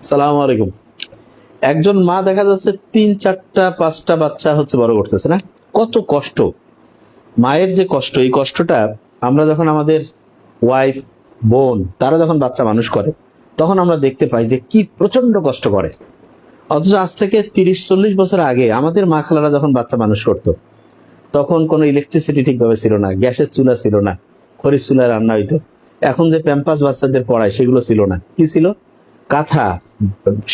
সালাম আলাইকুম। একজন মা দেখা যাচ্ছে 3, 4, 5টা বাচ্চা বড় করতেছে না, কত কষ্ট। মায়ের যে কষ্ট, এই কষ্টটা আমরা যখন আমাদের ওয়াইফ, বোন তারা যখন বাচ্চা মানুষ করে তখন আমরা দেখতে পাই যে কি প্রচন্ড কষ্ট করে। অথচ আজ থেকে 30-40 বছর আগে আমাদের মা খালারা যখন বাচ্চা মানুষ করতো তখন কোনো ইলেকট্রিসিটি ঠিকভাবে ছিল না, গ্যাসের চুলা ছিল না, খড়ির চুলায় রান্না হইতো। এখন যে প্যাম্পাস বাচ্চাদের পড়ায় সেগুলো ছিল না, কি ছিল? কাঁথা,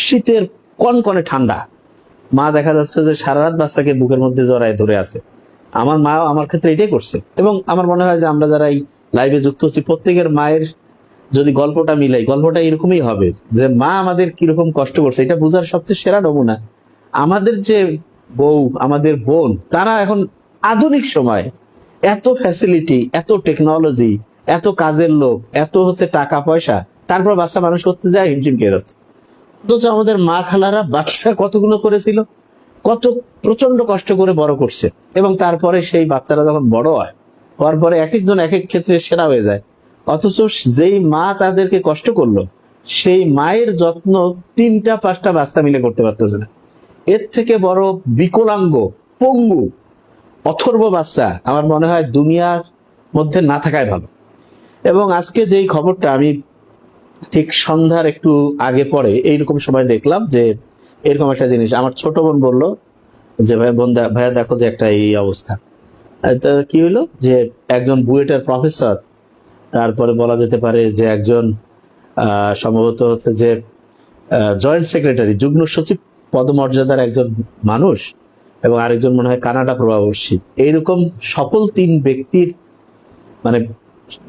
শীতের কনকনে ঠান্ডা। মা দেখা যাচ্ছে যে সারা রাত বাচ্চাকে বুকের মধ্যে জড়ায় ধরে আছে। আমার মা আমার ক্ষেত্রে এটাই করছে, এবং আমার মনে হয় যে আমরা যারা এই লাইভে যুক্ত হচ্ছি প্রত্যেকের মায়ের যদি গল্পটা মিলাই, গল্পটা এরকমই হবে যে মা আমাদের কিরকম কষ্ট করছে। এটা বোঝার সবচেয়ে সেরা নমুনা আমাদের যে বউ, আমাদের বোন, তারা এখন আধুনিক সময় এত ফ্যাসিলিটি, এত টেকনোলজি, এত কাজের লোক, এত টাকা পয়সা, তারপর বাচ্চা মানুষ করতে যায় হিমশিম খেয়ে যাচ্ছে। অথচ আমাদের মা খালারা বাচ্চা কতগুলো করেছিল, কত প্রচন্ড কষ্ট করে বড় করছে, এবং তারপরে সেই বাচ্চারা যখন বড় হয়, হওয়ার পরে এক একজন এক এক ক্ষেত্রে সেরা হয়ে যায়। অথচ যেই মা তাদেরকে কষ্ট করলো, সেই মায়ের যত্ন 3টা 5টা বাচ্চা মিলে করতে পারতেছে না। এর থেকে বড় বিকলাঙ্গ, পঙ্গু, অথর্ব বাচ্চা আমার মনে হয় দুনিয়ার মধ্যে না থাকাই ভালো। এবং আজকে যেই খবরটা আমি ঠিক সন্ধ্যার একটু আগে পরে এইরকম সময় দেখলাম যে এরকম একটা জিনিস, আমার ছোট বোন বললো যে ভাইয়া দেখো যে একটা এই অবস্থা। তা কি হইলো যে একজন বুয়েটের প্রফেসর, তারপরে বলা যেতে পারে যে একজন সম্ভবত যে জয়েন্ট সেক্রেটারি, যুগ্ম সচিব পদমর্যাদার একজন মানুষ, এবং আরেকজন মনে হয় কানাডা প্রবাসী, এইরকম সফল 3 ব্যক্তির, মানে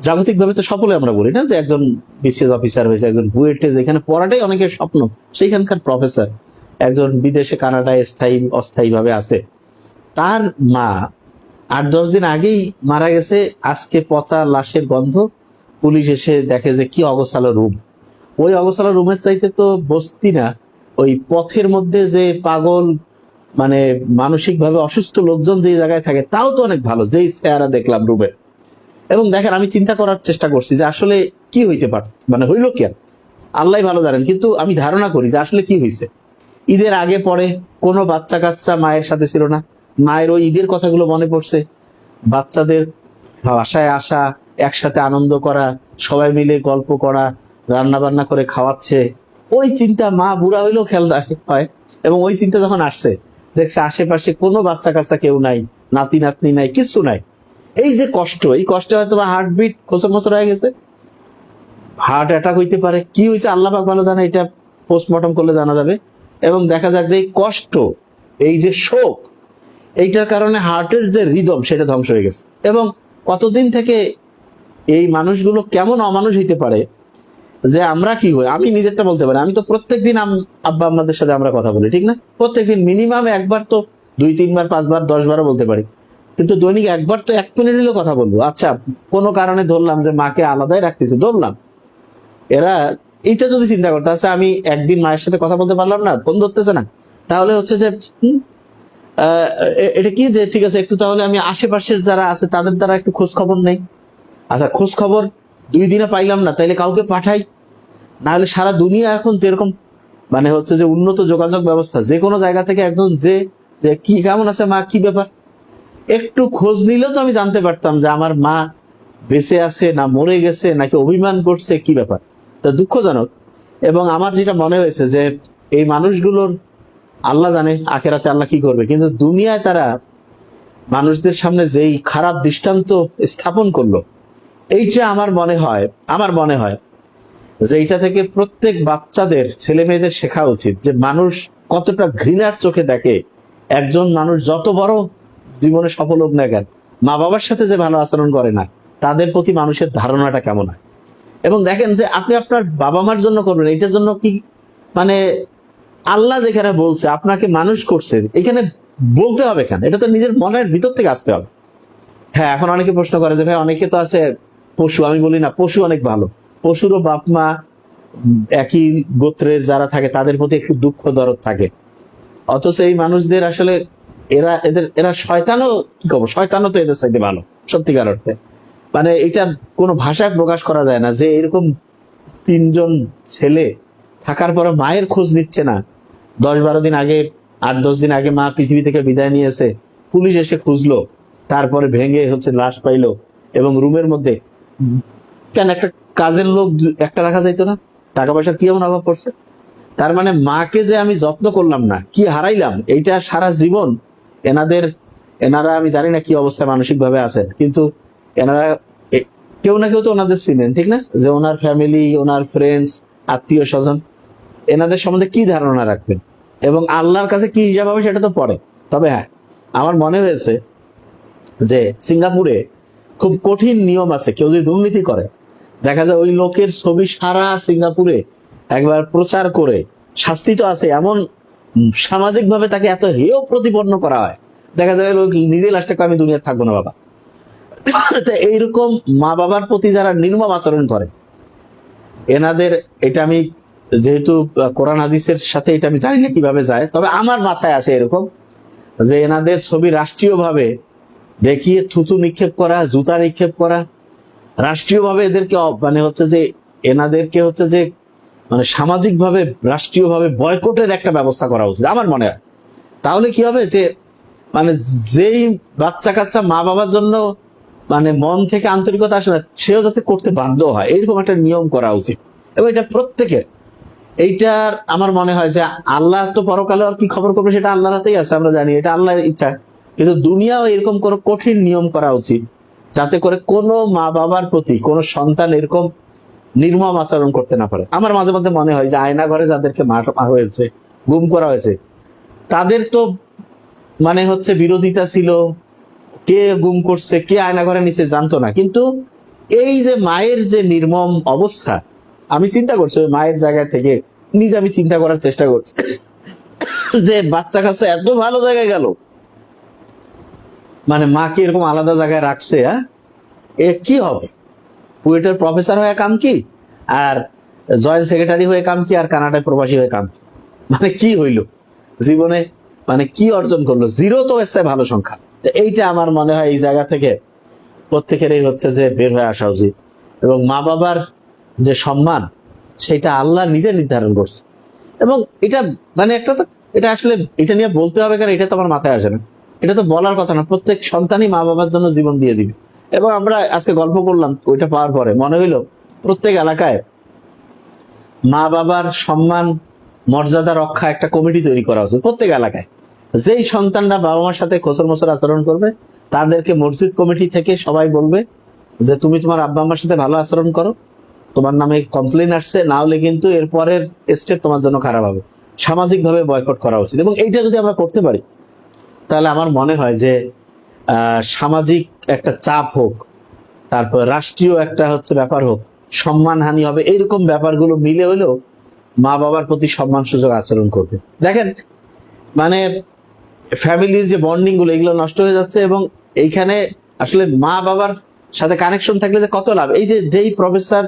জাগতিকভাবে তো সকলে আমরা বলি না যে একজন বিসিএস অফিসার হয়েছে, একজন বুয়েটে যেখানে পড়াটাই অনেকের স্বপ্ন সেইখানকার প্রফেসর, একজন বিদেশে কানাডায় স্থায়ী অস্থায়ী ভাবে আছে, তার মা 8-10 দিন আগেই মারা গেছে। আজকে পচা লাশের গন্ধ, পুলিশ এসে দেখে যে কি অগোছালো রুম। ওই অগোছালো রুমের চাইতে তো বস্তি না, ওই পথের মধ্যে যে পাগল, মানে মানসিক ভাবে অসুস্থ লোকজন যে জায়গায় থাকে তাও তো অনেক ভালো, যেই চেহারা দেখলাম রুমের। এবং দেখেন, আমি চিন্তা করার চেষ্টা করছি যে আসলে কি হইতে পারে, মানে হইলো কেন, আল্লাহ ভালো জানেন। কিন্তু আমি ধারণা করি যে আসলে কি হয়েছে। ঈদের আগে পরে কোনো বাচ্চা কাচ্চা মায়ের সাথে ছিল না, মায়ের ওই ঈদের কথাগুলো মনে পড়ছে, বাচ্চাদের বাসায় আসা, একসাথে আনন্দ করা, সবাই মিলে গল্প করা, রান্না বান্না করে খাওয়াচ্ছে, ওই চিন্তা মা বুড়া হইলেও খেয়াল হয়। এবং ওই চিন্তা যখন আসছে, দেখছে আশেপাশে কোনো বাচ্চা কাচ্চা কেউ নাই, নাতি নাতনি নাই, কিচ্ছু নাই। এই যে কষ্ট, এই কষ্টে হয়তো হার্টবিট খোঁচর মোচর হয়ে গেছে, হার্ট অ্যাটাক হইতে পারে, কি হয়েছে আল্লাহ পাক ভালো জানে, এটা পোস্টমর্টম করলে জানা যাবে। এবং দেখা যাক যে এই কষ্ট, এই যে শোক, এইটার কারণে হার্টের যে রিদম সেটা ধ্বংস হয়ে গেছে। এবং কতদিন থেকে এই মানুষগুলো কেমন অমানুষ হইতে পারে যে আমরা কি হই। আমি নিজেরটা বলতে পারি, আমি তো প্রত্যেকদিন আব্বা আম্মাদের সাথে আমরা কথা বলি, ঠিক না? প্রত্যেকদিন মিনিমাম একবার তো, 2-3 বার 5 বার 10 বারও বলতে পারি, কিন্তু দৈনিক একবার তো 1 মিনিট হলেও কথা বলবো। আচ্ছা, কোনো কারণে ধরলাম যে মাকে আলাদাই রাখতেছে, ধরলাম, এরা এইটা যদি চিন্তা করতে, আচ্ছা আমি একদিন মায়ের সাথে কথা বলতে পারলাম না, ফোন ধরতেছে না, তাহলে যে এটা কি যে ঠিক আছে, একটু তাহলে আমি আশেপাশের যারা আছে তাদের দ্বারা একটু খোঁজ খবর নেই। আচ্ছা, খোঁজ খবর 2 দিনে পাইলাম না, তাইলে কাউকে পাঠাই। না হলে সারা দুনিয়া এখন যেরকম, মানে যে উন্নত যোগাযোগ ব্যবস্থা, যে কোনো জায়গা থেকে একজন যে যে কি কেমন আছে মা, কি ব্যাপার, একটু খোঁজ নিলেও তো আমি জানতে পারতাম যে আমার মা বেঁচে আছে না মরে গেছে, নাকি অভিমান করছে, কি ব্যাপার। তা দুঃখজনক। এবং আমার যেটা মনে হয়েছে যে এই মানুষগুলোর, আল্লাহ জানে আখেরাতে আল্লাহ কি করবে, কিন্তু দুনিয়ায় তারা মানুষদের সামনে যেই খারাপ দৃষ্টান্ত স্থাপন করলো, এইটা আমার মনে হয় যে এইটা থেকে প্রত্যেক বাচ্চাদের, ছেলে মেয়েদের শেখা উচিত যে মানুষ কতটা ঘৃণার চোখে দেখে। একজন মানুষ যত বড় জীবনে সফল হোক না কেন, মা বাবার সাথে যে ভালো আচরণ করে না, তাদের প্রতি মানুষের ধারণাটা কেমন হয়। এবং দেখেন যে আপনি আপনার বাবা মার জন্য করবেন, এটার জন্য কি, মানে আল্লাহ যেখানে বলছে আপনাকে মানুষ করছে, এখানে বলতে হবে কেন? এটা তো নিজের মনের ভিতর থেকে আসতে হবে। হ্যাঁ, এখন অনেকে প্রশ্ন করে যে ভাই অনেকে তো আছে পশু, আমি বলি না, পশু অনেক ভালো, পশুরও বাপ মা একই গোত্রের যারা থাকে তাদের প্রতি একটু দুঃখ দরদ থাকে। অথচ এই মানুষদের আসলে এরা শয়তানও, কি করবো, শয়তানও তো এদের চাইতে ভালো সত্যিকার অর্থে। মানে এটা কোনো ভাষায় প্রকাশ করা যায় না যে এরকম 3জন ছেলে থাকার পরে মায়ের খোঁজ নিচ্ছে না। 10-12 দিন আগে, 8-10 দিন আগে মা পৃথিবী থেকে বিদায় নিয়েছে, পুলিশ এসে খুঁজলো, তারপরে ভেঙে লাশ পাইলো, এবং রুমের মধ্যে কেন একটা কাজের লোক একটা রাখা যাইতো না? টাকা পয়সা কি এমন অভাব পড়ছে? তার মানে মাকে যে আমি যত্ন করলাম না, কি হারাইলাম, এইটা সারা জীবন এনারা আমি জানি না কি অবস্থায় মানসিক ভাবে আছেন, কিন্তু এনারা কেউ না কেউ তো ওনাদের চিনেন, ঠিক না? যে ওনার ফ্যামিলি, ওনার ফ্রেন্ডস, আত্মীয় স্বজন, এনাদের সম্বন্ধে কি ধারণা রাখবেন এবং আল্লাহর কাছে কি হিসাব হবে সেটা তো পরে। তবে হ্যাঁ, আমার মনে হয়েছে যে সিঙ্গাপুরে খুব কঠিন নিয়ম আছে। কেউ যদি দুর্নীতি করে, দেখা যায় ওই লোকের ছবি সারা সিঙ্গাপুরে একবার প্রচার করে, শাস্তি তো আছে, এমন সামাজিক ভাবে তাকে এত হেয় প্রতিপন্ন করা হয়, দেখা যায় লোক নিজে লাস্টে আমি দুনিয়া থাকবো না বাবা। এইরকম মা বাবার প্রতি যারা নির্মম আচরণ করে, এনাদের, এটা আমি যেহেতু কোরআন হাদিসের সাথে এটা আমি জানি না কিভাবে যায়, তবে আমার মাথায় আসে এরকম যে এনাদের ছবি রাষ্ট্রীয়ভাবে দেখিয়ে থুতু নিক্ষেপ করা, জুতা নিক্ষেপ করা, রাষ্ট্রীয়ভাবে এদেরকে মানে এনাদেরকে মানে সামাজিকভাবে রাষ্ট্রীয়ভাবে বয়কটের একটা ব্যবস্থা করা উচিত আমার মনে হয়। তাহলে কি হবে যে মানে যেই বাচ্চা কাচ্চা মা বাবার জন্য মানে মন থেকে আন্তরিকতা আসে না, সেও যাতে করতে বাধ্য হয়, এরকম একটা নিয়ম করা উচিত। এবং এটা প্রত্যেকের, এইটার আমার মনে হয় যে আল্লাহ তো পরকালে আর কি খবর করবে সেটা আল্লাহর হাতেই আছে, আমরা জানি এটা আল্লাহর ইচ্ছা, কিন্তু দুনিয়াও এরকম কোনো কঠিন নিয়ম করা উচিত যাতে করে কোনো মা বাবার প্রতি কোনো সন্তান এরকম নির্মম আচরণ করতে না পারে। আমার মাঝে মধ্যে মনে হয় যে আয়না ঘরে যাদেরকে মারা হয়েছে, গুম করা হয়েছে, তাদের তো মানে বিরোধিতা ছিল, কে গুম করছে, কে আয়না ঘরে নিচে জানতো না, কিন্তু এই যে মায়ের যে নির্মম অবস্থা, আমি চিন্তা করছি ওই মায়ের জায়গা থেকে, নিজে আমি চিন্তা করার চেষ্টা করছি যে বাচ্চা কাচ্চা এত ভালো জায়গায় গেল, মানে মাকে এরকম আলাদা জায়গায় রাখছে, হ্যাঁ, এ কি হবে? কুয়েটের প্রফেসর হয়ে কাম কি, আর জয়েন্ট সেক্রেটারি হয়ে কাম কি, আর কানাডায় প্রবাসী হয়ে কাম কি? মানে কি হইল জীবনে, মানে কি অর্জন করলো? জিরো তো এসে ভালো সংখ্যা। এইটা আমার মনে হয় এই জায়গা থেকে প্রত্যেকেরই যে বের হয়ে আসা উচিত। এবং মা বাবার যে সম্মান, সেটা আল্লাহ নিজে নির্ধারণ করছে। এবং এটা মানে একটা তো, এটা আসলে এটা নিয়ে বলতে হবে কারণ এটা তো আমার মাথায় আসে না, এটা তো বলার কথা না। প্রত্যেক সন্তানই মা বাবার জন্য জীবন দিয়ে দিবে। এবং আমরা আজকে গল্প করলাম, ওইটা পাওয়ার পরে মনে হইলো প্রত্যেক এলাকায় মা বাবার সম্মান মর্যাদা রক্ষা একটা কমিটি তৈরি করা উচিত প্রত্যেক এলাকায়। যেই সন্তানরা বাবা মার সাথে খোসর মোসর আচরণ করবে, তাদেরকে মসজিদ কমিটি থেকে সবাই বলবে যে তুমি তোমার আব্বা আম্মার সাথে ভালো আচরণ করো, তোমার নামে কমপ্লেন আসছে, না হলে কিন্তু এর পরের স্টেপ তোমার জন্য খারাপ হবে। সামাজিকভাবে বয়কট করা উচিত। এবং এইটা যদি আমরা করতে পারি, তাহলে আমার মনে হয় যে সামাজিক একটা চাপ হোক, তারপর রাষ্ট্রীয় একটা ব্যাপার হোক, সম্মানহানি হবে, এইরকম ব্যাপারগুলো মিলে হলেও মা বাবার প্রতি সম্মান সুযোগ আচরণ করবে। দেখেন মানে ফ্যামিলির যে বন্ডিং গুলো, এগুলো নষ্ট হয়ে যাচ্ছে। এবং এইখানে আসলে মা বাবার সাথে কানেকশন থাকলে যে কত লাভ। এই যে যেই প্রফেসর,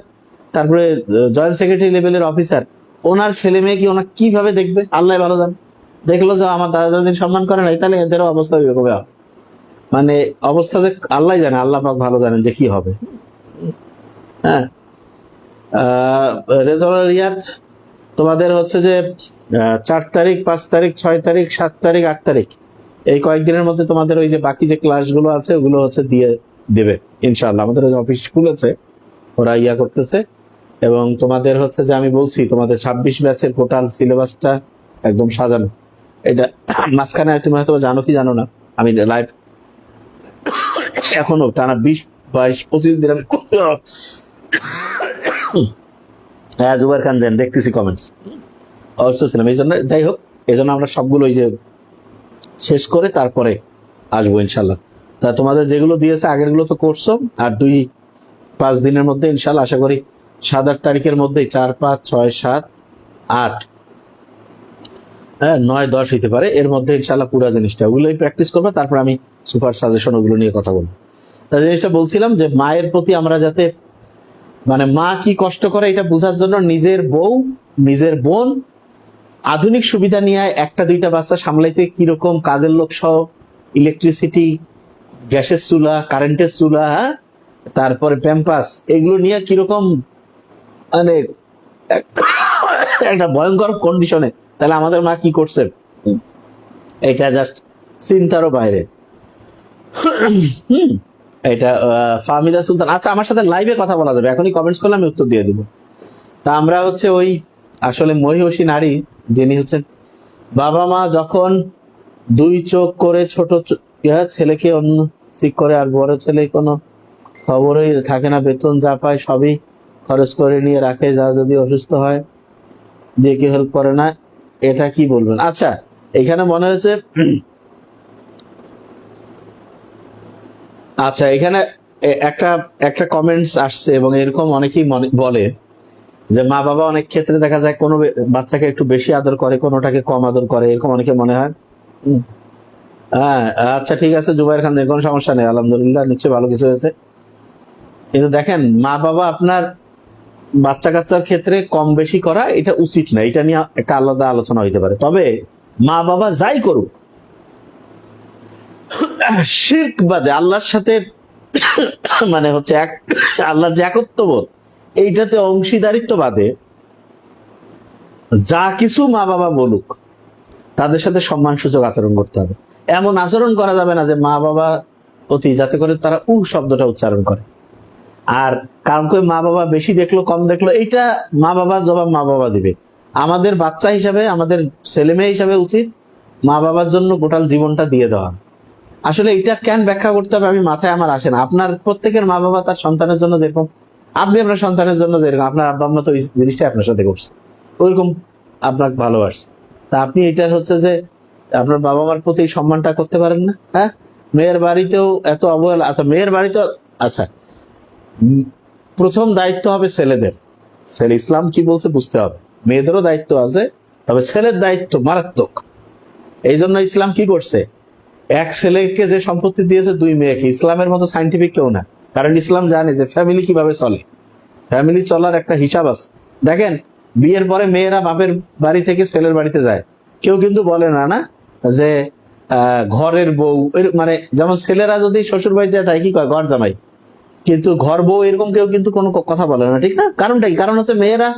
তারপরে জয়েন্ট সেক্রেটারি লেভেলের অফিসার, ওনার ছেলে মেয়ে কি ওনার কিভাবে দেখবে আল্লাহ ভালো জান। দেখলো যে আমার দাদা দাদির সম্মান করে নাই, তাহলে এদেরও অবস্থা হবে। মানে অবস্থা যে আল্লাহ জানে, আল্লাহ পাক ভালো জানেন যে কি হবে। হ্যাঁ, রিয়াদ, তোমাদের যে 4 তারিখ, 5 তারিখ, 6 তারিখ, 7 তারিখ, 8 তারিখ, এই কয়েকদিনের মধ্যে তোমাদের ওই যে বাকি যে ক্লাসগুলো আছে ওগুলো দিয়ে দেবে ইনশাআল্লাহ। আমাদের ওই অফিস খুলেছে, ওরা করতেছে। এবং তোমাদের যে আমি বলছি, তোমাদের 26 ব্যাচের টোটাল সিলেবাসটা একদম সাজানো। এটা মাঝখানে তুমি হয়তো জানো কি জানো না, আমি লাইভ এখনো টানা 20, 22, 25 দিন আমি হ্যাঁ জুবাইর খান দেন, দেখতেছি কমেন্টস, অবশ্য ছিলাম এই জন্য। যাই হোক, এই জন্য আমরা সবগুলো শেষ করে তারপরে আসবো ইনশাল্লাহ। তা তোমাদের যেগুলো দিয়েছে আগের গুলো তো করছো, আর 2-5 দিনের মধ্যে ইনশাল্লাহ, আশা করি 7-8 তারিখের মধ্যে 4, 5, 6, 7, 8, হ্যাঁ 9, 10 হইতে পারে, এর মধ্যে ইনশাল্লাহ পুরো জিনিসটা ওগুলোই প্র্যাকটিস করবো। তারপর আমি সুপার সাজেশন ওগুলো নিয়ে কথা বলবো। তা জিনিসটা বলছিলাম যে মায়ের প্রতি আমরা যাতে মানে মা কি কষ্ট করে এটা বোঝার জন্য নিজের বউ, নিজের বোন আধুনিক সুবিধা নিয়ে 1-2টা বাচ্চা সামলাইতে কিরকম, কাজের লোক সহ, ইলেকট্রিসিটি, গ্যাসের চুলা, কারেন্টের চুলা, হ্যাঁ, তারপরে প্যাম্পাস, এগুলো নিয়ে কিরকম মানে একটা ভয়ঙ্কর কন্ডিশনে, তাহলে আমাদের মা কি করছে, এটা জাস্ট চিন্তারও বাইরে। হুম, এটা ফাহমিদা সুলতান, আচ্ছা আমার সাথে লাইভে কথা বলা যাবে, এখনই কমেন্টস করলে আমি উত্তর দিয়ে দিব। তা আমরা হচ্ছে ওই আসলে মহিষী নারী যিনি হচ্ছেন বাবা মা যখন দুই চোখ করে ছোট ছেলেকে অন্য ঠিক করে, আর বড় ছেলে কোনো খবরই থাকে না, বেতন যা পায় সবই খরচ করে নিয়ে রাখে, যা যদি অসুস্থ হয় দিয়ে কেউ হেল্প করে না, এটা কি বলবেন? আচ্ছা এখানে মনে হয়েছে, আচ্ছা এখানে একটা একটা কমেন্টস আসছে, এবং এরকম অনেকেই বলে যে মা বাবা অনেক ক্ষেত্রে দেখা যায় কোনো বাচ্চাকে একটু বেশি আদর করে, কোনোটাকে কম আদর করে, এরকম অনেকে মনে হয়। হুম, হ্যাঁ, আচ্ছা ঠিক আছে জুবাইর খান, কোনো সমস্যা নেই, আলহামদুলিল্লাহ, নিশ্চয়ই ভালো কিছু হয়েছে। কিন্তু দেখেন মা বাবা আপনার বাচ্চা কাচ্চার ক্ষেত্রে কম বেশি করা এটা উচিত না, এটা নিয়ে একটা আলাদা আলোচনা হইতে পারে। তবে মা বাবা যাই করুক, শিরক বাদে আল্লাহর সাথে মানে হচ্ছে এক আল্লাহর যে একত্ববোধ এইটাতে অংশীদারিত্ব বাদে যা কিছু মা বাবা বলুক তাদের সাথে সম্মানসূচক আচরণ করতে হবে। এমন আচরণ করা যাবে না যে মা বাবা প্রতি যাতে করে তারা শব্দটা উচ্চারণ করে। আর কারণ করে মা বাবা বেশি দেখলো কম দেখলো, এইটা মা বাবার জবাব মা বাবা দিবে। আমাদের বাচ্চা হিসাবে, আমাদের ছেলে মেয়ে হিসাবে উচিত মা বাবার জন্য গোটাল জীবনটা দিয়ে দেওয়া। আসলে এটা কেন ব্যাখ্যা করতে হবে আমি মাথায় আমার আসে না। আপনার প্রত্যেকের মা বাবা তার সন্তানের জন্য যেরকম, আপনি আপনার সন্তানের জন্য যেরকম, আপনার আব্বা আম্মা তো এই জিনিসটা আপনার সাথে করছে, ওইরকম আপনাকে ভালোবাসছে। তা আপনি এটার হচ্ছে যে আপনার বাবা মার প্রতি সম্মানটা করতে পারেন না? হ্যাঁ, মেয়ের বাড়িতেও এত অবহেলা। আচ্ছা মেয়ের বাড়িতে, আচ্ছা প্রথম দায়িত্ব হবে ছেলেদের। ছেলে ইসলাম কি বলছে বুঝতে হবে। মেয়েদেরও দায়িত্ব আছে, তবে ছেলের দায়িত্ব মারাত্মক। এই জন্য ইসলাম কি করছে, এক ছেলেকে যে সম্পত্তি দিয়েছে দুই মেয়েকে। ইসলামের মতো সাইন্টিফিক কেউ না, কারণ ইসলাম জানে যে ফ্যামিলি কিভাবে চলে, ফ্যামিলি চলার একটা হিসাব আছে। দেখেন বিয়ের পরে মেয়েরা বাপের বাড়ি থেকে ছেলের বাড়িতে যায়, কেউ কিন্তু বলে না না যে ঘরের বউ, মানে যেমন ছেলেরা যদি শ্বশুর বাড়িতে যায় তাই কি কয় ঘর জামাই, কিন্তু ঘর বউ এরকম কেউ কিন্তু কোনো কথা বলে না, ঠিক না? কারণটা কি? কারণ হচ্ছে মেয়েরা,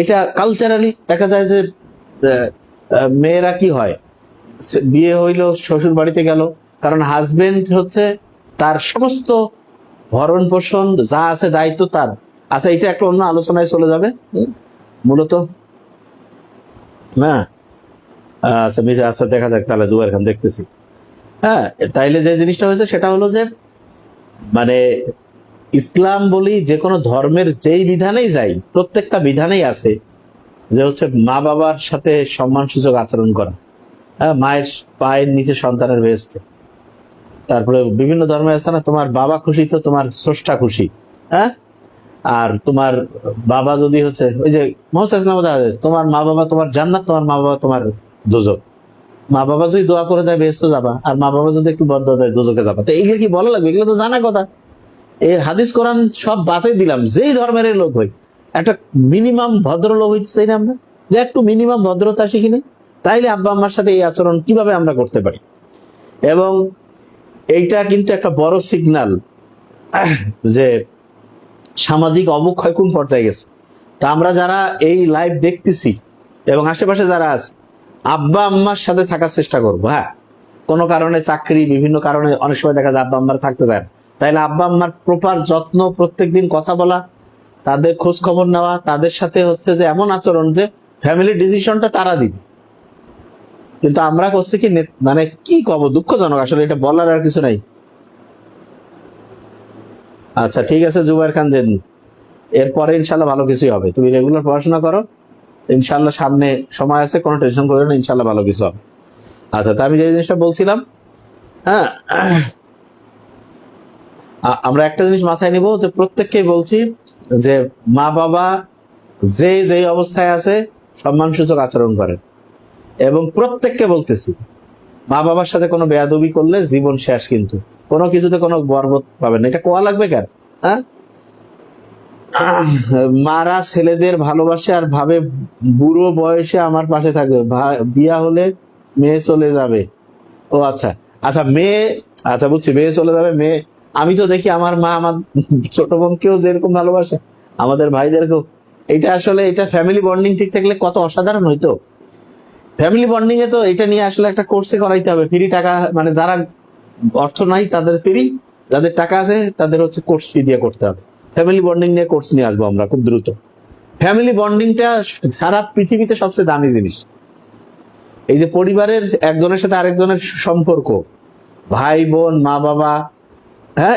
এটা কালচারালি দেখা যায় যে মেয়েরা কি হয়, বিয়ে হইলো শ্বশুর বাড়িতে গেল, কারণ হাজবেন্ড হচ্ছে তার সমস্ত ভরণ পোষণ যা আছে দায়িত্ব তার। আচ্ছা এটা একটা অন্য আলোচনায় চলে যাবে মূলত। হ্যাঁ, আচ্ছা আচ্ছা দেখা যাক তাহলে, দুবার খান দেখতেছি। হ্যাঁ, তাইলে যে জিনিসটা হয়েছে সেটা হলো যে মানে ইসলাম বলি যে কোনো ধর্মের যেই বিধানেই যাই, প্রত্যেকটা বিধানেই আছে যে হচ্ছে মা বাবার সাথে সম্মানসূচক আচরণ করা। হ্যাঁ, মায়ের পায়ের নিচে সন্তানের বেহেশত। তারপরে বিভিন্ন ধর্মে আছে না, তোমার বাবা খুশি তো তোমার স্রষ্টা খুশি। হ্যাঁ, আর তোমার বাবা যদি হচ্ছে ওই যে মোহাম্মদ, তোমার মা বাবা তোমার জান্নাত, তোমার মা বাবা তোমার দোজক। মা বাবা যদি দোয়া করে দেয় বেহেশতে যাবা, আর মা বাবা যদি একটু বদ্ধ দেয় দোজকে যাবা। তো এগুলো কি বলা লাগবে? এগুলো তো জানা কথা। এই হাদিস কোরআন সব বাতিল দিলাম, যেই ধর্মের লোক হই একটা মিনিমাম ভদ্র লোক হইতে চাই না আমরা, যে একটু মিনিমাম ভদ্রতা শিখিনি, তাইলে আব্বা আম্মার সাথে এই আচরণ কিভাবে আমরা করতে পারি। এবং এইটা কিন্তু একটা বড় সিগন্যাল যে সামাজিক অবক্ষয় কোন পর্যায়ে গেছে। তা আমরা যারা এই লাইভ দেখতেছি এবং আশেপাশে যারা আছে, আব্বা আম্মার সাথে থাকার চেষ্টা করবো। হ্যাঁ, কোনো কারণে চাকরি, বিভিন্ন কারণে অনেক সময় দেখা যায় আব্বা আম্মার থাকতে যায় না, তাইলে আব্বা আম্মার প্রপার যত্ন, প্রত্যেকদিন কথা বলা, তাদের খোঁজ খবর নেওয়া, তাদের সাথে হচ্ছে যে এমন আচরণ যে ফ্যামিলি ডিসিশনটা তারা দিবে। কিন্তু আমরা করছি কি, মানে কি কব, দুঃখজনক আসলে, এটা বলার আর কিছু নাই। আচ্ছা ঠিক আছে জুবাইর খান দেন, এরপরে ইনশাল্লাহ ভালো কিছুই হবে। তুমি রেগুলার পড়াশোনা করো, ইনশাল্লাহ সামনে সময় আছে, কোনো টেনশন করবে না, ইনশাল্লাহ ভালো কিছু হবে। আচ্ছা, তা আমি যে জিনিসটা বলছিলাম, হ্যাঁ আমরা একটা জিনিস মাথায় নিব যে প্রত্যেককেই বলছি যে মা বাবা যে অবস্থায় আছে সম্মানসূচক আচরণ করেন। এবং প্রত্যেককে বলতেছি মা বাবার সাথে কোনো বেয়াদবি করলে জীবন শেষ, কিন্তু কোনো কিছুতে কোনো বরকত পাবেন না। এটা কোয়া লাগবে কেন? হ্যাঁ, মারা ছেলেদের ভালোবাসে আর ভাবে বুড়ো বয়সে আমার পাশে থাকবে, বিয়া হলে মেয়ে চলে যাবে। ও আচ্ছা, আচ্ছা মেয়ে, আচ্ছা বুঝছি, মেয়ে চলে যাবে। মেয়ে, আমি তো দেখি আমার মা আমার ছোট বোনকেও যেরকম ভালোবাসে, আমাদের ভাইদেরকেও এটা আসলে এটা ফ্যামিলি বন্ডিং ঠিক থাকলে কত অসাধারণ হইতো। ফ্যামিলি বন্ডিং এ তো এটা নিয়ে আসলে একটা কোর্সে করাইতে হবে, ফ্রি টাকা, মানে যারা অর্থ নাই তাদের ফ্রি, যাদের টাকা আছে তাদের হচ্ছে কোর্স ফি দিয়ে করতে হবে। ফ্যামিলি বন্ডিং নিয়ে কোর্স নিয়ে আসবো আমরা খুব দ্রুত। ফ্যামিলি বন্ডিংটা সারা পৃথিবীতে সবচেয়ে দামি জিনিস। এই যে পরিবারের একজনের সাথে আরেকজনের সম্পর্ক, ভাই বোন মা বাবা, হ্যাঁ,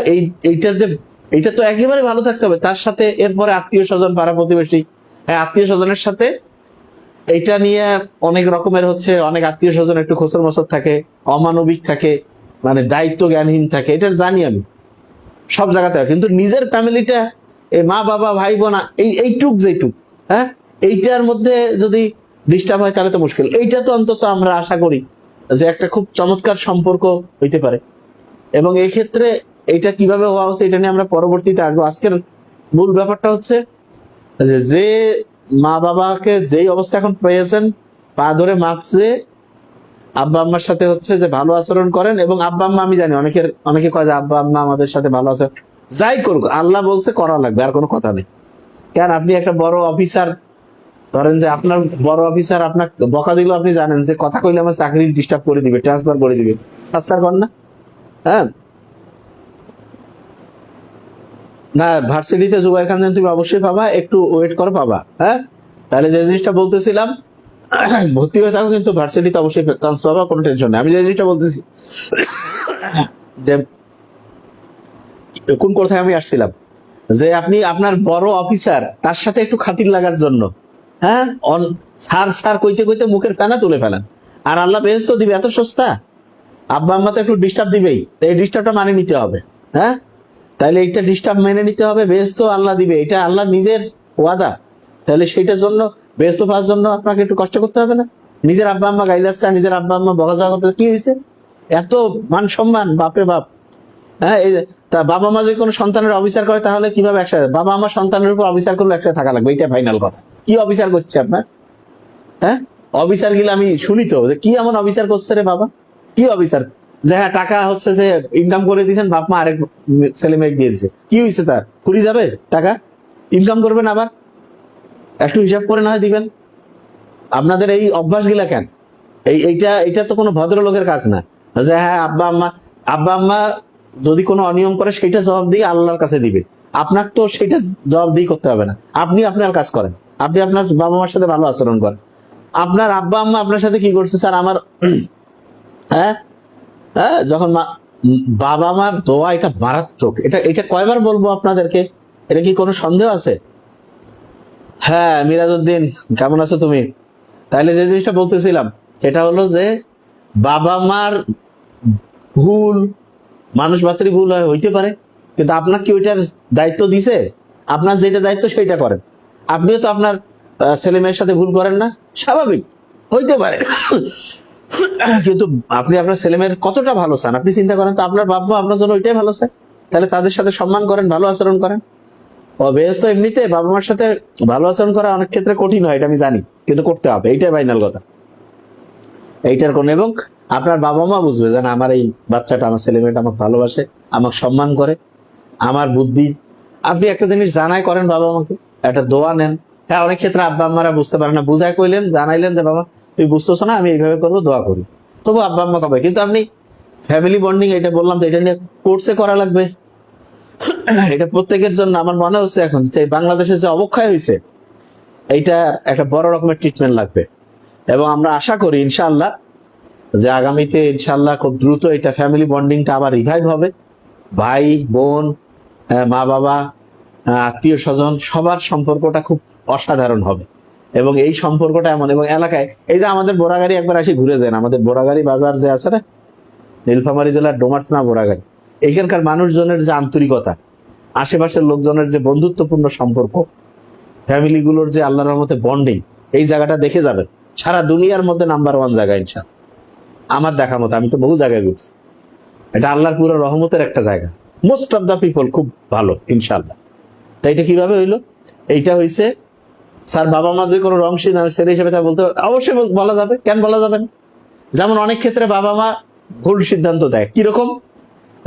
এইটার যে এইটা তো একেবারে ভালো থাকতে হবে। তার সাথে এরপরে আত্মীয় স্বজন, পাড়া প্রতিবেশী, হ্যাঁ আত্মীয় স্বজনের সাথে এইটা নিয়ে অনেক রকমের হচ্ছে, অনেক আত্মীয় স্বজন একটু খোসর মসর থাকে, অমানবিক থাকে, মানে দায়িত্ব জ্ঞানহীন থাকে, এটা জানি আমি সব জায়গাতে। কিন্তু নিজের ফ্যামিলিটা, এই মা বাবা ভাই বোন, এইটুক যেটুক, হ্যাঁ, এইটার মধ্যে যদি ডিস্টার্ব হয় তাহলে তো মুশকিল। এইটা তো অন্তত আমরা আশা করি যে একটা খুব চমৎকার সম্পর্ক হইতে পারে। এবং এই ক্ষেত্রে এইটা কিভাবে হওয়া উচিত এটা নিয়ে আমরা পরবর্তীতে আসবো। আজকের মূল ব্যাপারটা হচ্ছে যে মা বাবাকে যেই অবস্থা এখন পেয়েছেন, পা ধরে মাপছে, আব্বা আম্মার সাথে হচ্ছে যে ভালো আচরণ করেন। এবং আব্বা আম্মা, আমি জানি অনেকে কয় যে আব্বা আম্মা আমাদের সাথে ভালো আচরণ, যাই করুক আল্লাহ বলছে করা লাগবে, আর কোনো কথা নেই। কেন, আপনি একটা বড় অফিসার, ধরেন যে আপনার বড় অফিসার আপনার বকা দিল, আপনি জানেন যে কথা কইলে আমার চাকরি ডিস্টার্ব করে দিবে, ট্রান্সফার করে দিবে, সাস্তার কর না? হ্যাঁ না, ভার্সিটিতে জুবাইর খান তুমি অবশ্যই পাবা, একটু ওয়েট করো পাবা। হ্যাঁ, তাহলে যে জিনিসটা বলতেছিলাম, ভর্তি হয়ে থাকো, কিন্তু ভার্সিটিতে অবশ্যই চান্স পাবা, কোনো টেনশন নেই। আমি যে জিনিসটা বলতেছি যে কোন কোথায় আমি আসছিলাম, যে আপনি আপনার বড় অফিসার, তার সাথে একটু খাতির লাগার জন্য, হ্যাঁ, স্যার স্যার কইতে কইতে মুখের ফেনা তুলে ফেলেন, আর আল্লাহ বেহেশত দিবে এত সস্তা। আব্বা আম্মা তো একটু ডিস্টার্ব দিবেই, তো এই ডিস্টার্বটা মানে নিতে হবে। হ্যাঁ, তাহলে এইটা ডিস্টার্ব মেনে নিতে হবে, বেহেশত আল্লাহ দিবে, এটা আল্লাহ নিজের ওয়াদা। তাহলে সেইটার জন্য, বেহেশত পাওয়ার জন্য আপনাকে একটু কষ্ট করতে হবে না? নিজের আব্বা আম্মা গাইলাচ্ছে, নিজের আব্বা আম্মা বকাঝকা করতে, কি হয়েছে? এত মান সম্মান, বাপরে বাপ। হ্যাঁ, এই তা বাবা মা যদি কোনো সন্তানের অবিচার করে, তাহলে কিভাবে একসাথে, বাবা আমার সন্তানের উপর অবিচার করলে একসাথে থাকা লাগবে, এটা ফাইনাল কথা। কি অবিচার করছে আপনার? হ্যাঁ, অবিচার গেলে আমি শুনি তো, যে কি এমন অবিচার করছে রে বাবা, কি অবিচার? যে হ্যাঁ, টাকা হচ্ছে যে ইনকাম করে দিয়েছেন, বাপ মা আরেক ছেলে মেয়ে দিয়ে দিচ্ছে, কি হয়েছে তার? ফুরি যাবে টাকা? ইনকাম করবেন আবার, একটু হিসাব করে না হয় দিবেন। আপনাদের এই অভ্যাস গিলা কেন? এইটা তো কোনো ভদ্রলোকের কাজ না, যে হ্যাঁ আব্বা আম্মা যদি কোনো অনিয়ম করে সেটা জবাব দিয়ে আল্লাহর কাছে দিবে, আপনার তো সেটা জবাব দিয়ে করতে হবে না। আপনি আপনার কাজ করেন, আপনি আপনার বাবা মার সাথে ভালো আচরণ করেন। আপনার আব্বা আম্মা আপনার সাথে কি করছে স্যার? আমার হ্যাঁ, হ্যাঁ, যখন বাবা মার দোয়া, এটা মারাত্মক। এটা এটা কয়বার বলবো আপনাদেরকে? এটা কি কোনো সন্দেহ আছে? হ্যাঁ, মিরাজউদ্দিন, কেমন আছো তুমি? তাইলে যে জিনিসটা বলতেছিলাম সেটা হলো যে বাবা মার ভুল, মানুষ মাত্রই ভুল হইতে পারে, কিন্তু আপনার কি ওইটার দায়িত্ব দিছে? আপনার যেটা দায়িত্ব সেইটা করেন। আপনিও তো আপনার ছেলে মেয়ের সাথে ভুল করেন না? স্বাভাবিক, হইতে পারে। কিন্তু আপনি আপনার ছেলে মেয়ের কতটা ভালো চান আপনি চিন্তা করেন তো। আপনার বাবা মা আপনার জন্য ওইটাই ভালো চায়, তাহলে তাদের সাথে সম্মান করেন, ভালো আচরণ করেন। অবভিয়াস তো এমনিতে বাবা মার সাথে ভালো আচরণ করা অনেক ক্ষেত্রে কঠিন হয়, এটা আমি জানি, কিন্তু করতে হবে, এইটাই ফাইনাল কথা। এইটার কোন, এবং আপনার বাবা মা বুঝবে যে না, আমার এই বাচ্চাটা, আমার ছেলে মেয়েটা আমাকে ভালোবাসে, আমাকে সম্মান করে, আমার বুদ্ধি। আপনি একটা জিনিস জানাই করেন বাবা মাকে, একটা দোয়া নেন। হ্যাঁ, অনেক ক্ষেত্রে আব্বা আম্মারা বুঝতে পারে না, বুঝাই কইলেন, জানাইলেন যে বাবা তুই বুঝতেছ না, আমি এইভাবে করবো, দোয়া করি, তবু আব্বা আম্মা কবে। কিন্তু আপনি ফ্যামিলি বন্ডিং, এটা বললাম তো, এটা নিয়ে কোর্সে করা লাগবে। এটা প্রত্যেকের জন্য আমার মনে হচ্ছে এখন যে বাংলাদেশে যে অবক্ষয় হয়েছে, এইটা একটা বড় রকমের ট্রিটমেন্ট লাগবে। এবং আমরা আশা করি ইনশাআল্লাহ যে আগামীতে ইনশাআল্লাহ খুব দ্রুত এটা ফ্যামিলি বন্ডিংটা আবার রিভাইভ হবে। ভাই বোন, মা বাবা, আত্মীয় স্বজন, সবার সম্পর্কটা খুব অসাধারণ হবে। এবং এই সম্পর্কটা এমন, এবং এলাকায় এই যে আমাদের বোরাগাড়ি একবার আসি ঘুরে যান, আমাদের বোরাগাড়ি বাজার যে আছে না, নীলফামারী জেলার ডোমারথনা বোরাগাড়ি, এইখানকার মানুষজনের যে আন্তরিকতা, আশেপাশের লোকজনের যে বন্ধুত্বপূর্ণ সম্পর্ক, ফ্যামিলিগুলোর যে আল্লাহর রহমতে বন্ডিং, এই জায়গাটা দেখে যাবেন সারা দুনিয়ার মধ্যে নাম্বার 1 জায়গা ইনশাআল্লাহ। আমার দেখা মতো, আমি তো বহু জায়গায় ঘুরছি, এটা আল্লাহর পুরো রহমতের একটা জায়গা। মোস্ট অফ দা পিপল খুব ভালো ইনশাআল্লাহ। তাই এটা কিভাবে হইলো? এইটা হইছে, স্যার বাবা মা যে কোনো রং ছেলে হিসেবে তা বলতে অবশ্যই বলা যাবে, কেন বলা যাবে না? যেমন অনেক ক্ষেত্রে বাবা মা ভুল সিদ্ধান্ত দেয়, কিরকম,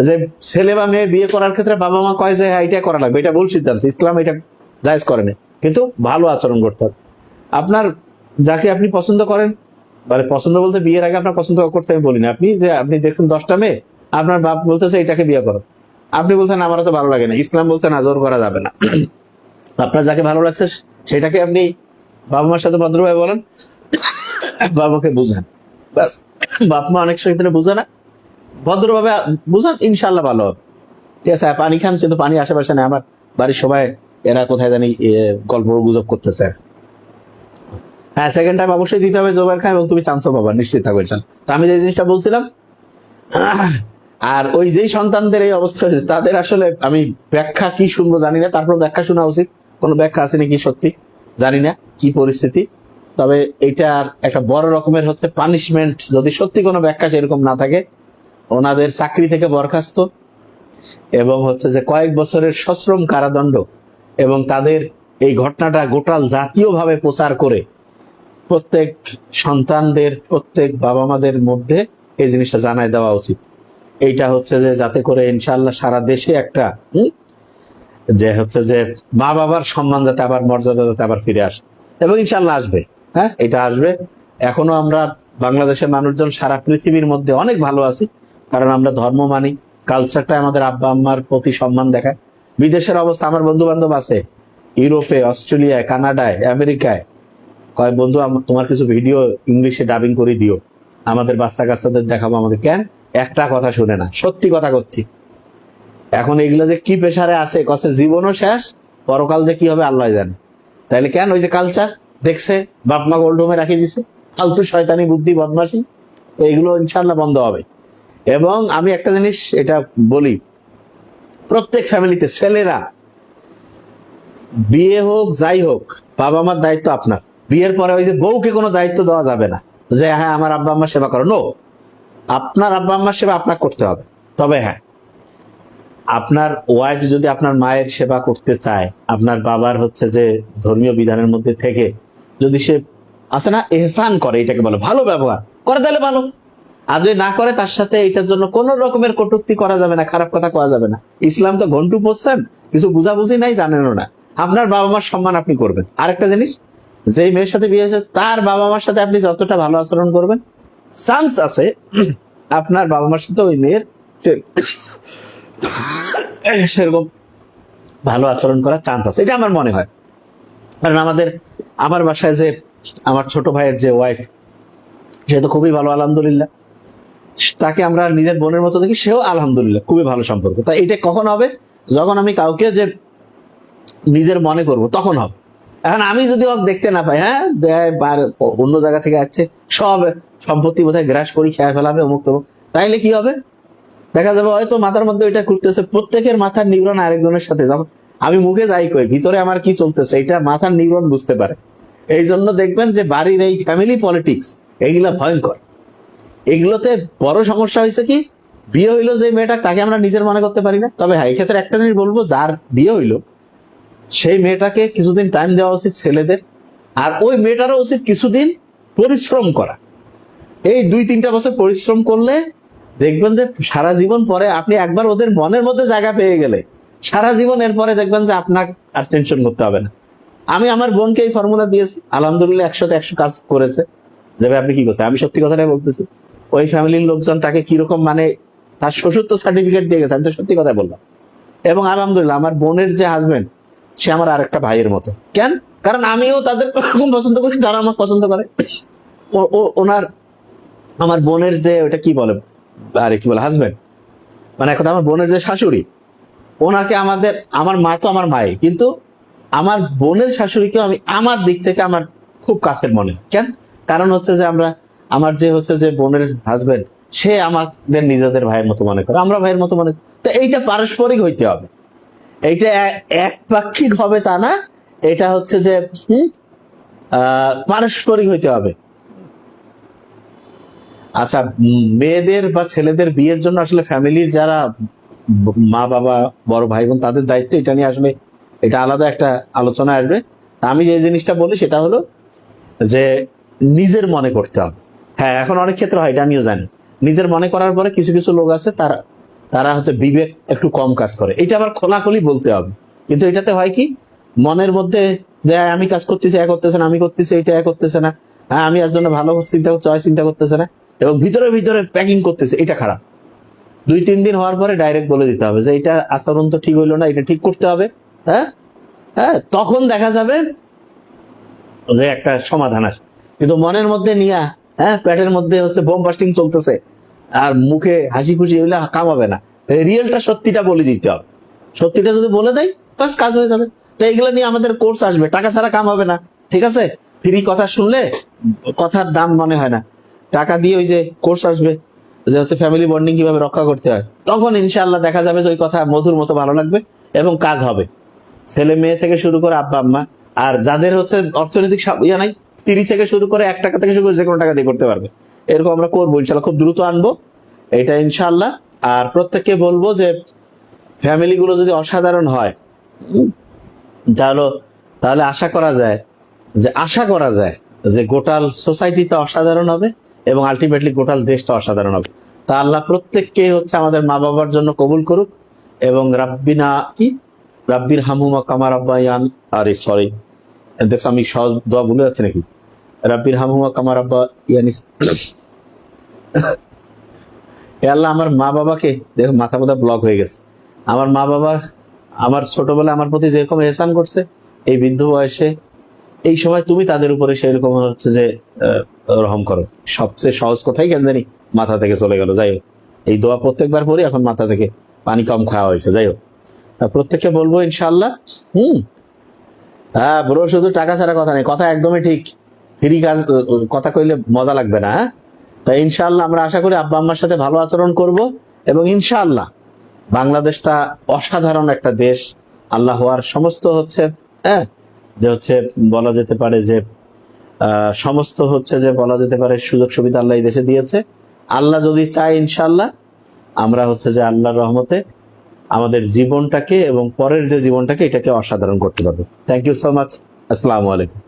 যে ছেলে বা মেয়ে বিয়ে করার ক্ষেত্রে বাবা মা কয় যে হ্যাঁ এটা করা লাগবে, এটা ভুল সিদ্ধান্ত, ইসলাম এটা জায়েজ করে না, কিন্তু ভালো আচরণ করতে হবে। আপনার যাকে আপনি পছন্দ করেন, মানে পছন্দ বলতে বিয়ের আগে আপনার পছন্দ করতে আমি বলি না, আপনি দেখছেন 10টা মেয়ে, আপনার বাপ বলতেছে এটাকে বিয়ে করো, আপনি বলছেন আমার তো ভালো লাগে না, ইসলাম বলছে না, জোর করা যাবে না। আপনার যাকে ভালো লাগছে সেটাকে আপনি বাবা মার সাথে ভদ্রভাবে বলেন, বাবাকে বুঝান, ব্যাস। বাপ মা অনেক সময় বুঝে না, ভদ্রভাবে বুঝান, ইনশাল্লাহ ভালো হবে। ঠিক আছে, পানি খান, কিন্তু পানি আশেপাশে নেই, আমার বাড়ির সবাই এরা কোথায় জানি গল্প গুজব করতেছে। হ্যাঁ, সেকেন্ড টাইম অবশ্যই দিতে হবে জোবাইর খান, এবং তুমি চান্সও পাবা, নিশ্চিত থাকবে। তা আমি যে জিনিসটা বলছিলাম, আর ওই যেই সন্তানদের এই অবস্থা হয়েছে তাদের আসলে আমি ব্যাখ্যা কি শুনবো জানি না, তারপর ব্যাখ্যা শোনা উচিত, কোনো ব্যাখ্যা আছে নাকি সত্যি জানি না কি পরিস্থিতি। তবে এইটার একটা বড় রকমের হচ্ছে পানিশমেন্ট, যদি সত্যি কোনো ব্যাখ্যা সেরকম না থাকে, ওনাদের চাকরি থেকে বরখাস্ত, এবং হচ্ছে যে কয়েক বছরের সশ্রম কারাদণ্ড, এবং তাদের এই ঘটনাটা গোটাল জাতীয়ভাবে প্রচার করে প্রত্যেক সন্তানদের, প্রত্যেক বাবা মাদের মধ্যে এই জিনিসটা জানাই দেওয়া উচিত। এইটা হচ্ছে যে যাতে করে ইনশাআল্লাহ সারা দেশে একটা যে হচ্ছে যে মা বাবার সম্মান যাতে আবার, মর্যাদা যাতে আবার ফিরে আসে, এবং ইনশাআল্লাহ আসবে। হ্যাঁ, এটা আসবে। এখনো আমরা বাংলাদেশের মানুষজন সারা পৃথিবীর মধ্যে অনেক ভালো আছি, কারণ আমরা ধর্ম মানি, কালচারটা আমাদের আব্বা আম্মার প্রতি সম্মান দেখায়। বিদেশের অবস্থা, আমার বন্ধু বান্ধব আছে ইউরোপে, অস্ট্রেলিয়ায়, কানাডায়, আমেরিকায়, কয় বন্ধু তোমার কিছু ভিডিও ইংলিশে ডাবিং করে দিও, আমাদের বাচ্চা কাচ্চাদের দেখাবো। আমাদের কেন, একটা কথা শুনে না, সত্যি কথা করছি। এখন এগুলো যে কি প্রেসারে আছে, কছে জীবনও শেষ, পরকাল যে কি হবে আল্লাহ জানে। তাইলে কেন, ওই যে কালচার দেখছে, বাপ মা গোল্ড হোমে রাখি দিছে, ফালতু শয়তানি বুদ্ধি বদমাশি, এইগুলো ইনশাল্লাহ বন্ধ হবে। এবং আমি একটা জিনিস এটা বলি, প্রত্যেক ফ্যামিলিতে ছেলেরা, বিয়ে হোক যাই হোক, বাবা মার দায়িত্ব আপনার। বিয়ের পরে ওই যে বউকে কোনো দায়িত্ব দেওয়া যাবে না যে হ্যাঁ আমার আব্বা আম্মার সেবা করো, নো, আপনার আব্বা আম্মার সেবা আপনাকে করতে হবে। তবে হ্যাঁ, আপনার ওয়াইফ যদি আপনার মায়ের সেবা করতে চায়, আপনার বাবার হচ্ছে যে ধর্মীয় বিধানের মধ্যে থেকে যদি সে আছে না এহসান করে, এটাকে বলে ভালো ব্যবহার করে, তাহলে ভালো। আর যদি না করে, তার সাথে এটার জন্য কোনো রকমের কটূক্তি করা যাবে না, খারাপ কথা করা যাবে না। ইসলাম তো ঘন্টু পড়ছেন, কিছু বুঝাবুঝি নাই, জানেনও না। আপনার বাবা মার সম্মান আপনি করবেন। আরেকটা জিনিস, যেই মেয়ের সাথে বিয়ে হয়েছে তার বাবা মার সাথে আপনি যতটা ভালো আচরণ করবেন, চান্স আছে আপনার বাবা মার সাথে ওই মেয়ের সেরকম ভালো আচরণ করার চান্স আছে, এটা আমার মনে হয়। কারণ আমার বাসায় যে আমার ছোট ভাইয়ের যে ওয়াইফ, সে তো খুবই ভালো, আলহামদুলিল্লাহ। তাকে আমরা নিজের বোনের মতো দেখি, সেও আলহামদুলিল্লাহ খুবই ভালো সম্পর্ক। তাই এটা কখন হবে, যখন আমি কাউকে যে নিজের মনে করব, তখন হবে। এখন আমি যদি ওকে দেখতে না পাই, হ্যাঁ অন্য জায়গা থেকে আসছে, সব সম্পত্তি বোধহয় গ্রাস করি খেয়ে ফেলাবে, অমুক তমুক, তাইলে কি হবে, দেখা যাবে হয়তো মাথার মধ্যে ওইটা ঘুরতেছে, প্রত্যেকের মাথার নিউরন আরেকজনের সাথে, যখন আমি মুখে যাই কই ভিতরে আমার কি চলতেছে, এটা মাথার নিউরন বুঝতে পারে। এই জন্য দেখবেন যে বাড়ির এই ফ্যামিলি পলিটিক্স, এইগুলা ভয়ঙ্কর। এগুলোতে বড় সমস্যা হয়েছে কি, বিয়ে হইলো যে মেয়েটা, তাকে আমরা নিজের মনে করতে পারি না। তবে হ্যাঁ, এই ক্ষেত্রে একটা জিনিস বলবো, যার বিয়ে হইলো সেই মেয়েটাকে কিছুদিন টাইম দেওয়া উচিত ছেলেদের, আর ওই মেয়েটারও উচিত কিছুদিন পরিশ্রম করা। এই 2-3টা বছর পরিশ্রম করলে দেখবেন যে সারা জীবন পরে, আপনি একবার ওদের মনের মধ্যে জায়গা পেয়ে গেলে সারা জীবন এরপরে দেখবেন যে আপনাকে আর টেনশন করতে হবে না। আমি আমার বোনকে এই ফর্মুলা দিয়েছি, আলহামদুলিল্লাহ 100-100 কাজ করেছে। যাবে, আপনি কি করছেন, আমি সত্যি কথাটাই বলতেছি। ওই ফ্যামিলির লোকজন তাকে কিরকম, মানে তার শ্বশুর তো সার্টিফিকেট দিয়ে গেছে, আমি তো সত্যি কথা বললাম। এবং আলহামদুলিল্লাহ আমার বোনের যে হাজবেন্ড, সে আমার আরেকটা ভাইয়ের মতো। কেন, কারণ আমিও তাদের ওরকম পছন্দ করি, তারা আমাকে পছন্দ করে। ওনার, আমার বোনের যে ওটা কি বলে, আরে কি বলে, হাজবেন্ড, মানে এখন আমার বোনের যে শাশুড়ি, ওনাকে আমার মা তো আমার মাই, কিন্তু আমার বোনের শাশুড়িকে আমি আমার দিক থেকে আমার খুব কাছের মনে। কেন, কারণ হচ্ছে যে আমার যে হচ্ছে যে বোনের হাজবেন্ড, সে আমাদের নিজেদের ভাইয়ের মতো মনে করে, আমরা ভাইয়ের মতো মনে করি। তো এইটা পারস্পরিক হইতে হবে, এইটা একপাক্ষিক হবে তা না, এটা হচ্ছে যে পারস্পরিক হইতে হবে। আচ্ছা, মেয়েদের বা ছেলেদের বিয়ের জন্য আসলে ফ্যামিলির যারা মা বাবা, বড় ভাই বোন, তাদের দায়িত্ব, এটা নিয়ে আসলে এটা আলাদা একটা আলোচনা আসবে। আমি যে জিনিসটা বলি সেটা হলো যে নিজের মনে করতে হবে। হ্যাঁ, এখন অনেক ক্ষেত্রে হয়, এটা আমিও জানি, নিজের মনে করার পরে কিছু কিছু লোক আছে তারা হচ্ছে বিবেক একটু কম কাজ করে, এটা আবার খোলাখুলি বলতে হবে। কিন্তু এটাতে হয় কি, মনের মধ্যে যে আমি কাজ করতেছি এ করতেছে না, আমি করতেছি এটা এ করতেছে না, হ্যাঁ আমি এর জন্য ভালো চিন্তা করছি চিন্তা করতেছে না, এবং ভিতরে ভিতরে প্যাকিং করতেছে, এটা খারাপ। 2-3 দিন হওয়ার পরে ডাইরেক্ট বলে দিতে হবে যে এটা আচরণ তো ঠিক হইলো না, এটা ঠিক করতে হবে। হ্যাঁ হ্যাঁ, তখন দেখা যাবে যে একটা সমাধান আসে। কিন্তু মনের মধ্যে নিয়া, হ্যাঁ পেটের মধ্যে হচ্ছে বোম বাস্টিং চলতেছে, আর মুখে হাসি খুশি হইলে কামাবে না। রিয়েলটা, সত্যিটা বলে দিতে হবে। সত্যিটা যদি বলে দেয়, বাস কাজ হয়ে যাবে। তো এগুলো নিয়ে আমাদের কোর্স আসবে, টাকা ছাড়া কাম হবে না, ঠিক আছে? ফ্রি কথা শুনলে কথার দাম মনে হয় না, টাকা দিয়ে ওই যে কোর্স আসবে যে হচ্ছে ফ্যামিলি বন্ডিং কিভাবে রক্ষা করতে হয়, তখন ইনশাআল্লাহ দেখা যাবে যে ওই কথা মধুর মতো ভালো লাগবে এবং কাজ হবে। ছেলে মেয়ে থেকে শুরু করে আব্বা আম্মা, আর যাদের হচ্ছে অর্থনৈতিক ইয়া নাই, 30 থেকে শুরু করে 1 টাকা থেকে শুরু করে যে কোনো টাকা দিয়ে করতে পারবে, এরকম আমরা করবো ইনশাল্লাহ, খুব দ্রুত আনবো এটা ইনশাল্লাহ। আর প্রত্যেককে বলবো যে ফ্যামিলি গুলো যদি অসাধারণ হয়, তাহলে তাহলে আশা করা যায় যে গোটাল সোসাইটিতে অসাধারণ হবে এবং আলটিমেটলি গোটাল দেশটা অসাধারণ হবে। তা আল্লাহ প্রত্যেককে হচ্ছে আমাদের মা বাবার জন্য কবুল করুক, এবং রাব্বির হামহুমা কামা রাব্বায়ান, আরে সরি দেখো আমি সহজ দোয়া ভুলে যাচ্ছি নাকি, রাব্বির হামহুমা কামা রাব্বায়ানি। হে আল্লাহ, আমার মা বাবাকে, দেখো মাথা ব্লক হয়ে গেছে, আমার মা বাবা আমার ছোটবেলায় আমার প্রতি যেরকম এহসান করছে, এই বৃদ্ধ বয়সে এই সময় তুমি তাদের উপরে সেরকম হচ্ছে যে রহম করো। সবচেয়ে সহজ কথাই কেন জানি মাথা থেকে চলে গেল। যাই হোক, এই দোয়া প্রত্যেকবার পরে এখন মাথা থেকে পানি কম খাওয়া হয়েছে। যাই হোক, প্রত্যেককে বলবো ইনশাল্লাহ। হ্যাঁ ব্রো, শুধু টাকা ছাড়া কথা নেই, কথা একদমই ঠিক। ফ্রি কাজ কথা কইলে মজা লাগবে না। হ্যাঁ, তাই ইনশাল্লাহ আমরা আশা করি আব্বা আম্মার সাথে ভালো আচরণ করব, এবং ইনশাল্লাহ বাংলাদেশটা অসাধারণ একটা দেশ। আল্লাহ হওয়ার সমস্ত হচ্ছে, হ্যাঁ যে হচ্ছে বলা যেতে পারে যে সমস্ত হচ্ছে যে বলা যেতে পারে সুযোগ সুবিধা আল্লাহ এই দেশে দিয়েছে। আল্লাহ যদি চায় ইনশাল্লাহ আমরা হচ্ছে যে আল্লাহর রহমতে আমাদের জীবনটাকে এবং পরের যে জীবনটাকে এটাকে অসাধারণ করতে পারবো। Thank you so much. আসসালামু আলাইকুম।